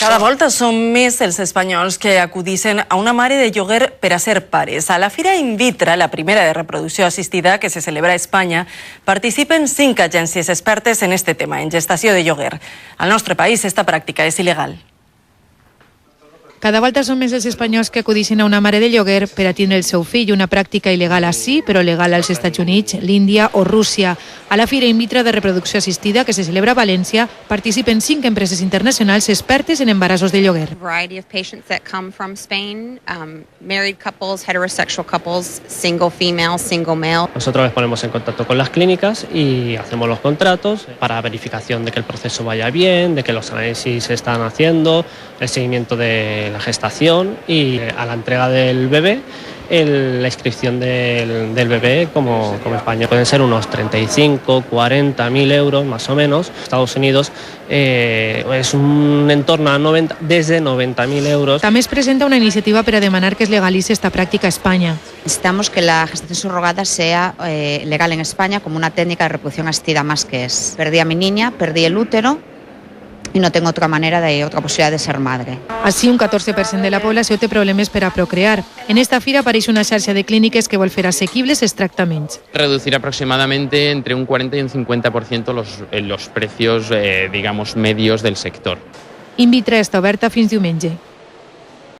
Cada volta són més els espanyols que acudixen a una mare de lloguer per a ser pares. A la Fira Invitra, la primera de reproducció assistida que se celebra a Espanya, participen 5 agències expertes en este tema, en gestació de lloguer. Al nostre país, esta pràctica és il·legal. Cada volta són més els espanyols que acudixen a una mare de lloguer per a tindre el seu fill, una pràctica il·legal ací, però legal als Estats Units, l'Índia o Rússia. A la Fira Invitra de reproducció assistida, que se celebra a València, participen 5 empreses internacionals expertes en embarassos de lloguer. Variety of patients that come from Spain, married couples, heterosexual couples, single female, single male. Nosotros les ponemos en contacto con las clínicas y hacemos los contratos para verificación de que el proceso vaya bien, de que los análisis se están haciendo, el seguimiento de la gestación y a la entrega del bebé, la inscripción del bebé como España. Pueden ser unos 35, 40.000 euros más o menos. Estados Unidos es un entorno a desde 90.000 euros. També es presenta una iniciativa per a demanar que es legalitze esta pràctica a España. Necesitamos que la gestación subrogada sea legal en España como una técnica de reproducción asistida más que es. Perdí a mi niña, perdí el útero i no tengo otra possibilitat de ser madre. Així, un 14% de la població té problemes per a procrear. En esta fira apareix una xarxa de clíniques que vol fer assequibles els tractaments. Reducir aproximadamente entre un 40 y un 50% los precios, digamos, medios del sector. Invitra està oberta fins diumenge.